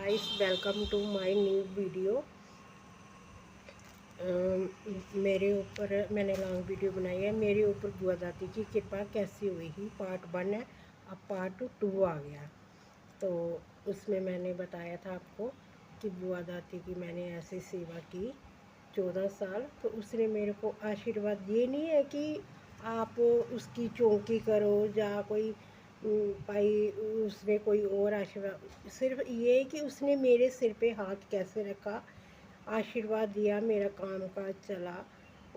Guys, welcome to my new video. मेरे ऊपर मैंने लॉन्ग वीडियो बनाई है। मेरे ऊपर बुआ दादी की कृपा कैसी हुई ही पार्ट 1 है, अब पार्ट 2 आ गया। तो उसमें मैंने बताया था आपको कि बुआ दादी की मैंने ऐसी सेवा की 14 साल। तो उसने मेरे को आशीर्वाद, ये नहीं है कि आप उसकी चौकी करो या कोई भाई उसने कोई और आशीर्वाद, सिर्फ ये है कि उसने मेरे सिर पे हाथ कैसे रखा, आशीर्वाद दिया, मेरा काम काज चला।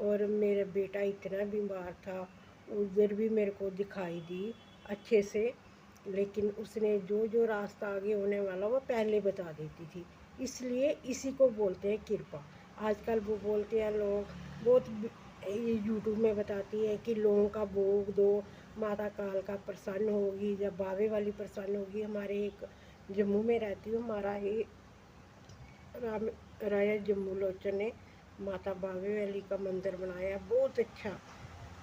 और मेरा बेटा इतना बीमार था, उधर भी मेरे को दिखाई दी अच्छे से। लेकिन उसने जो जो रास्ता आगे होने वाला वो पहले बता देती थी, इसलिए इसी को बोलते हैं कृपा। आजकल वो बोलते हैं लोग बहुत, ये यूट्यूब में बताती है कि लोगों का भोग दो, माता काल का प्रसन्न होगी या बावे वाली प्रसन्न होगी। हमारे एक जम्मू में रहती हूँ, हमारा ही राम राजा जम्मू लोचन ने माता बावे वाली का मंदिर बनाया, बहुत अच्छा।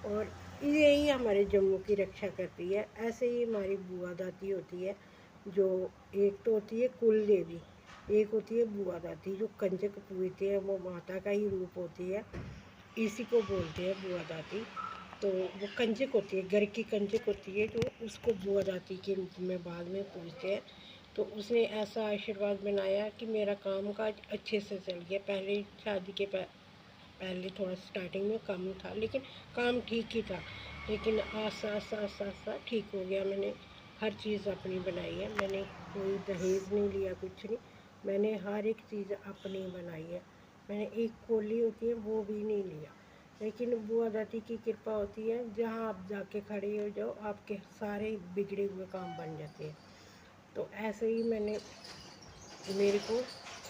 और यही हमारे जम्मू की रक्षा करती है। ऐसे ही हमारी बुआ दादी होती है, जो एक तो होती है कुल देवी, एक होती है बुआ दादी जो कंजक पूजती है, वो माता का ही रूप होती है, इसी को बोलते हैं बुआ दादी। तो वो कंजक होती है, घर की कंजक होती है, जो उसको बुआ दादी के रूप में बाद में पूजते हैं। तो उसने ऐसा आशीर्वाद बनाया कि मेरा काम काज अच्छे से चल गया। पहले शादी के पहले थोड़ा स्टार्टिंग में कम था, लेकिन काम ठीक ही था। लेकिन आस्ता आस्ता आस्ता आस्ता ठीक हो गया। मैंने हर चीज़ अपनी बनाई है, मैंने कोई दहेज नहीं लिया, कुछ नहीं। मैंने हर एक चीज़ अपनी बनाई है। मैंने एक कोली होती है वो भी नहीं लिया। लेकिन बुआ दादी की कृपा होती है, जहाँ आप जाके खड़े हो जाओ आपके सारे बिगड़े हुए काम बन जाते हैं। तो ऐसे ही मैंने, मेरे को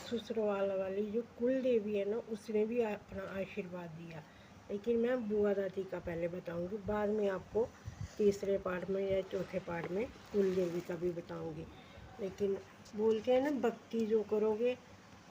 ससुरवाल वाली जो कुल देवी है ना, उसने भी अपना आशीर्वाद दिया। लेकिन मैं बुआ दादी का पहले बताऊंगी, बाद में आपको तीसरे पार्ट में या चौथे पार्ट में कुल देवी का भी बताऊंगी। लेकिन बोलते हैं ना, भक्ति जो करोगे,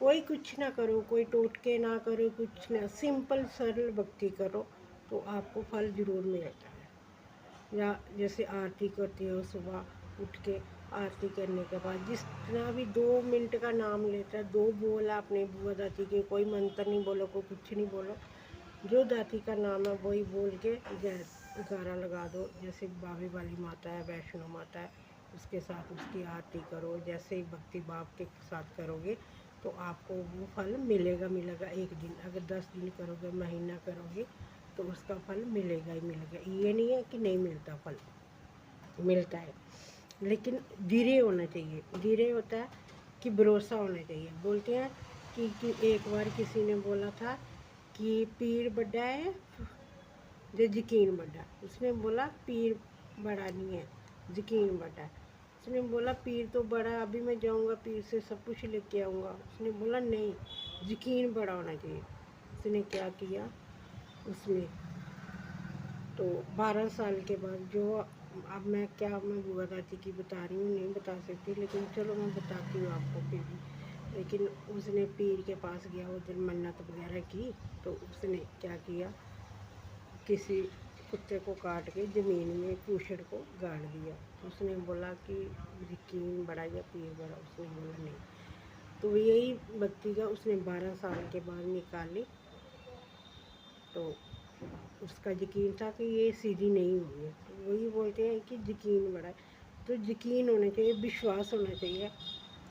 कोई कुछ ना करो, कोई टोटके ना करो, कुछ ना, सिंपल सरल भक्ति करो तो आपको फल ज़रूर मिलता है। या जैसे आरती करती हो, सुबह उठ के आरती करने के बाद जितना भी 2 मिनट का नाम लेता है, 2 बोला अपने बुआ दादी के, कोई मंत्र नहीं बोलो, कोई कुछ नहीं बोलो, जो दादी का नाम है वही बोल के गारा लगा दो। जैसे बावे वाली माता है, वैष्णो माता है, उसके साथ उसकी आरती करो। जैसे ही भक्ति भाव के साथ करोगे तो आपको वो फल मिलेगा मिलेगा। एक दिन अगर 10 दिन करोगे, महीना करोगे, तो उसका फल मिलेगा ही मिलेगा। ये नहीं है कि नहीं मिलता, फल मिलता है, लेकिन धीरे होना चाहिए। धीरे होता है कि भरोसा होना चाहिए। बोलते हैं कि एक बार किसी ने बोला था कि पीर बड़ा है जो यकीन बड़ा। उसने बोला पीर बड़ा नहीं है, यकीन बड़ा है। उसने बोला पीर तो बड़ा है, अभी मैं जाऊंगा पीर से सब कुछ लेके आऊँगा। उसने बोला नहीं, यकीन बड़ा होना चाहिए। उसने क्या किया, उसमें तो 12 साल के बाद जो, अब मैं बुआ दादी की बता रही हूँ, नहीं बता सकती, लेकिन चलो मैं बताती हूँ आपको फिर भी। लेकिन उसने पीर के पास गया, उस दिन मन्नत वगैरह की। तो उसने क्या किया, किसी कुत्ते को काट के ज़मीन में पूछड़ को गाड़ दिया। उसने बोला कि यकीन बड़ा या पीर बड़ा, उसने बोला नहीं। तो यही भक्ति का उसने 12 साल के बाद निकाली। तो उसका यकीन था कि ये सीधी नहीं हुई है। तो वही बोलते हैं कि यकीन बड़ा है। तो यकीन होना चाहिए, विश्वास होना चाहिए,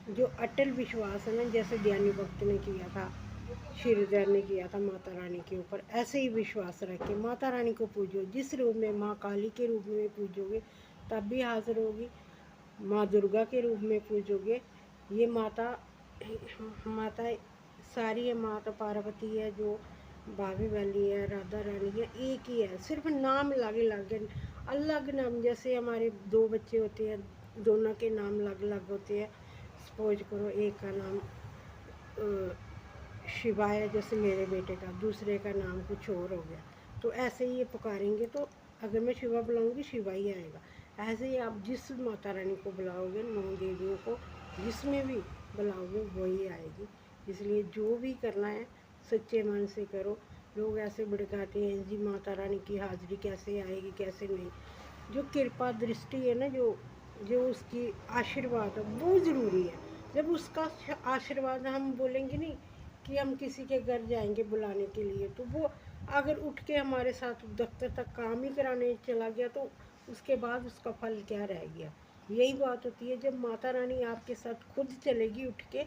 जो अटल विश्वास है ना, जैसे ज्ञानी भक्त ने किया था, श्रीधर ने किया था माता रानी के ऊपर, ऐसे ही विश्वास रख के माता रानी को पूजो। जिस रूप में माँ काली के रूप में पूजोगे तब भी हाजिर होगी, माँ दुर्गा के रूप में पूजोगे, ये माता माता सारी है। माता पार्वती है, जो भाभी वाली है, राधा रानी है, एक ही है, सिर्फ नाम अलग अलग है। अलग नाम, जैसे हमारे 2 बच्चे होते हैं, दोनों के नाम अलग अलग होते हैं। सपोज करो एक का नाम शिवा है, जैसे मेरे बेटे का, दूसरे का नाम कुछ और हो गया। तो ऐसे ही ये पुकारेंगे तो अगर मैं शिवा बुलाऊंगी शिवा ही आएगा। ऐसे ही आप जिस माता रानी को बुलाओगे, 9 देवियों को जिसमें भी बुलाओगे वही आएगी। इसलिए जो भी करना है सच्चे मन से करो। लोग ऐसे भड़काते हैं जी माता रानी की हाजिरी कैसे आएगी, कैसे नहीं। जो कृपा दृष्टि है ना, जो जो उसकी आशीर्वाद है वो ज़रूरी है। जब उसका आशीर्वाद हम बोलेंगे नहीं कि हम किसी के घर जाएंगे बुलाने के लिए, तो वो अगर उठ के हमारे साथ दफ्तर तक काम ही कराने चला गया तो उसके बाद उसका फल क्या रह गया। यही बात होती है, जब माता रानी आपके साथ खुद चलेगी उठ के,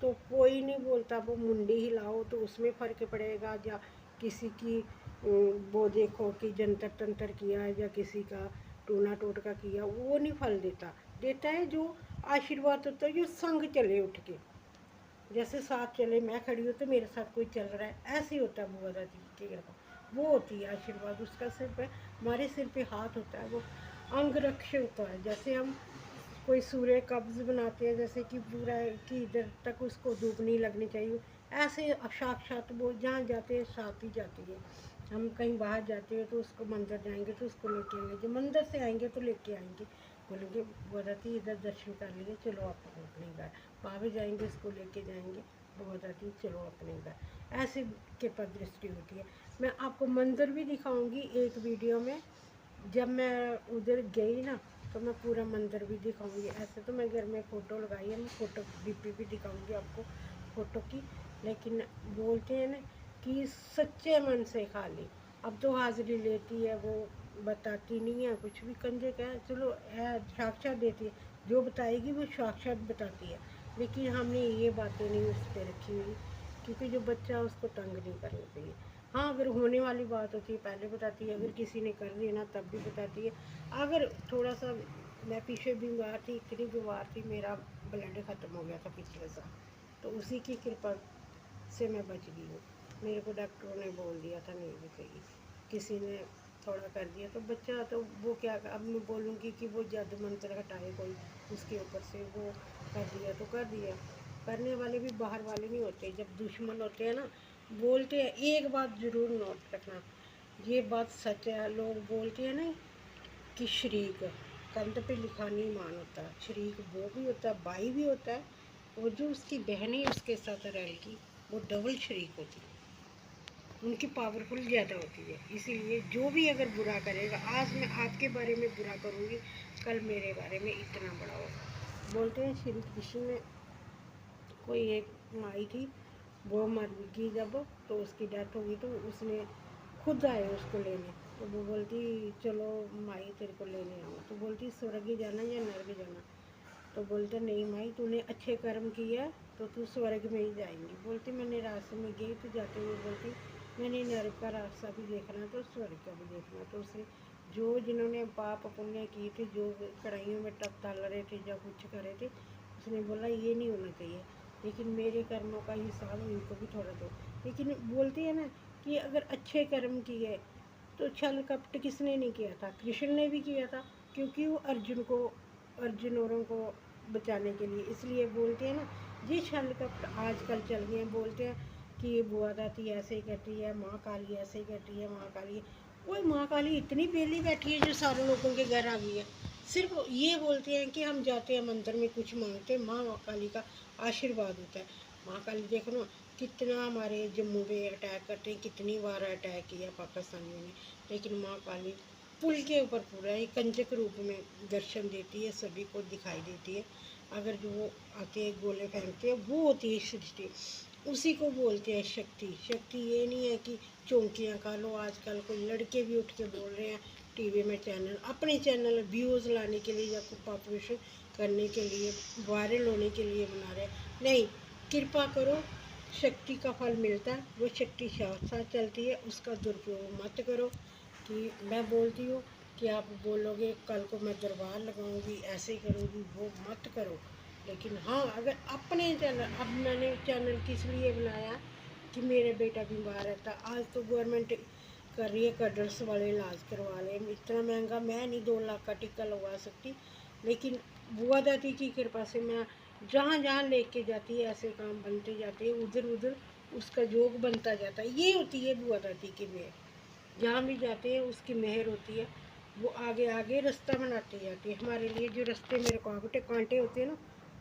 तो कोई नहीं बोलता वो मुंडी हिलाओ तो उसमें फ़र्क पड़ेगा, या किसी की वो देखो कि जंतर तंत्र किया या किसी का टूना टोटका किया, वो नहीं फल देता। देता है जो आशीर्वाद होता है, जो संग चले उठ के, जैसे साथ चले, मैं खड़ी हूँ तो मेरे साथ कोई चल रहा है, ऐसे ही होता है बुआ दादी की कृपा। वो होती है आशीर्वाद, उसका सिर पे, हमारे सिर पे हाथ होता है, वो अंग रक्ष होता है। जैसे हम कोई सूर्य कब्ज बनाते हैं, जैसे कि पूरा कि इधर तक उसको धूप नहीं लगनी चाहिए, ऐसे साक्षात वो जहाँ जाते हैं साथ ही जाती है। हम कहीं बाहर जाते हैं तो उसको मंदिर जाएंगे तो उसको लेके आएंगे, जब मंदिर से आएंगे तो लेके आएंगे, बोलेंगे बोलती इधर दर्शन कर लिए, चलो आप अपने घर। वहाँ भी जाएंगे उसको लेके जाएंगे, बोलती चलो अपने घर। ऐसे कृपा दृष्टि होती है। मैं आपको मंदिर भी दिखाऊंगी एक वीडियो में, जब मैं उधर गई ना तो मैं पूरा मंदिर भी दिखाऊंगी। ऐसे तो मैं घर में फ़ोटो लगाई है, मैं फ़ोटो डीपी भी दिखाऊंगी आपको फ़ोटो की, लेकिन बोलते हैं ना कि सच्चे मन से खाली। अब तो हाजिरी लेती है वो, बताती नहीं है कुछ भी, कंजे का है, चलो है साक्षात देती है, जो बताएगी वो साक्षात बताती है। लेकिन हमने ये बातें नहीं उस पर रखी हुई, क्योंकि जो बच्चा उसको तंग नहीं करना चाहिए। हाँ, अगर होने वाली बात होती है पहले बताती है, अगर किसी ने कर देना तब भी बताती है। अगर थोड़ा सा, मैं पीछे बीमार थी, इतनी बीमार थी, मेरा ब्लड ख़त्म हो गया था पिछले साल, तो उसी की कृपा से मैं बच गई हूँ। मेरे को डॉक्टरों ने बोल दिया था नहीं भी चाहिए, किसी ने थोड़ा कर दिया तो बच्चा, तो वो क्या, अब मैं बोलूँगी कि वो जादू मंत्र हटाए कोई उसके ऊपर से, वो कर दिया तो कर दिया। करने वाले भी बाहर वाले नहीं होते, जब दुश्मन होते हैं ना, बोलते हैं। एक बात ज़रूर नोट रखना, ये बात सच है, लोग बोलते हैं ना कि शरीक कंध पे लिखा नहीं मान होता, शरीक वो भी होता है, भाई भी होता है, और जो उसकी बहनें उसके साथ रहेगी वो डबल शरीक होती है, उनकी पावरफुल ज़्यादा होती है। इसीलिए जो भी अगर बुरा करेगा, आज मैं आपके बारे में बुरा करूँगी, कल मेरे बारे में इतना बड़ा होगा। बोलते हैं श्री कृष्ण में कोई एक माई थी, वो मर गई जब, तो उसकी डेथ हो गई, तो उसने खुद आए उसको लेने, तो वो बोलती चलो माई तेरे को लेने आऊँ, तो बोलती स्वर्ग ही जाना या नर्क जाना, तो बोलते नहीं माई तूने अच्छे कर्म किया तो तू स्वर्ग में ही जाएंगी। बोलती मैंने रास्ते में गई तो जाते हुए बोलती मैंने नर्क का रास्ता भी देखना तो स्वर्ग का भी देखना, तो उसे जो जिन्होंने पाप पुण्य किए थे, जो कढ़ाइयों में टप डाल रहे थे या कुछ कर रहे थे, उसने बोला ये नहीं होना चाहिए, लेकिन मेरे कर्मों का हिसाब इनको भी थोड़ा दो। लेकिन बोलती है ना कि अगर अच्छे कर्म किए तो छल कपट किसने नहीं किया था, कृष्ण ने भी किया था, क्योंकि वो अर्जुन औरों को बचाने के लिए। इसलिए बोलते हैं ना, ये छल कपट आजकल चल गए हैं, बोलते हैं कि ये बुआ दाती ऐसे ही करती है, माँ काली ऐसे ही करती है, माँ काली। वो माँ काली इतनी बेली बैठी है जो सारे लोगों के घर आ गई है। सिर्फ ये बोलते हैं कि हम जाते हैं मंदिर में कुछ मांगते हैं, माँ काली का आशीर्वाद होता है। माँ काली देखो ना कितना हमारे जम्मू पे अटैक करते हैं, कितनी बार अटैक किया पाकिस्तानियों ने, लेकिन माँ काली पुल के ऊपर पूरा एक कंजक रूप में दर्शन देती है, सभी को दिखाई देती है। अगर जो वो आते हैं गोले फेंकते हैं, वो होती है सृष्टि, उसी को बोलते हैं शक्ति। शक्ति ये नहीं है कि चौंकियाँ खा लो, आजकल कोई लड़के भी उठ के बोल रहे हैं टीवी में, चैनल अपने चैनल व्यूज़ लाने के लिए या पॉपुलेशन करने के लिए, वायरल होने के लिए बना रहे हैं। नहीं, कृपा करो, शक्ति का फल मिलता है, वो शक्ति साथ साथ चलती है, उसका दुरुपयोग मत करो। कि मैं बोलती हूँ कि आप बोलोगे कल को मैं दरबार लगाऊंगी, ऐसे करूँगी, वो मत करो। लेकिन हाँ, अगर अपने चैनल, अब मैंने चैनल किस लिए बनाया कि मेरा बेटा बीमार रहता, आज तो गवर्नमेंट कर रही है कडर्स वाले इलाज करवा लें, इतना महंगा मैं नहीं 2 लाख का टीका लगवा सकती, लेकिन बुआ दादी की कृपा से मैं जहाँ जहाँ लेके जाती है ऐसे काम बनते जाते हैं, उधर उधर उसका योग बनता जाता है। ये होती है बुआ दादी की मेहर, जहाँ भी जाते हैं उसकी मेहर होती है, वो आगे आगे रास्ता बनाती जाती है हमारे लिए। जो रास्ते में रुकावटें कांटे होते हैं ना,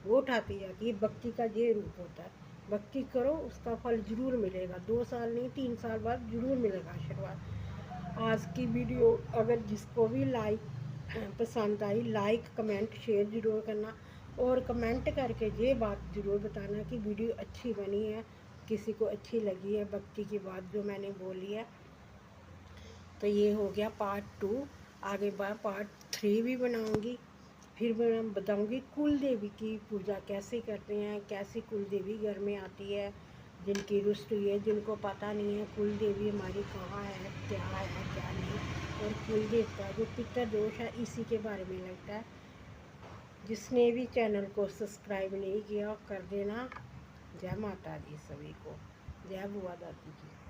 वो उठाती जाती है। भक्ति का ये रूप होता है, भक्ति करो उसका फल ज़रूर मिलेगा, 2 साल नहीं 3 साल बाद ज़रूर मिलेगा आशीर्वाद। आज की वीडियो अगर जिसको भी लाइक पसंद आई, लाइक कमेंट शेयर ज़रूर करना। और कमेंट करके ये बात ज़रूर बताना कि वीडियो अच्छी बनी है, किसी को अच्छी लगी है भक्ति की बात जो मैंने बोली है। तो ये हो गया पार्ट 2। आगे बार पार्ट 3 भी बनाऊंगी। फिर मैं बताऊंगी कुल देवी की पूजा कैसे करते हैं, कैसी कुल देवी घर में आती है, जिनकी रुष्ट हुई है, जिनको पता नहीं है कुल देवी हमारी कहाँ है, क्या है क्या नहीं। और कुल देवता जो पितर दोष है इसी के बारे में लगता है। जिसने भी चैनल को सब्सक्राइब नहीं किया कर देना। जय माता दी सभी को, जय बुआ दादी की।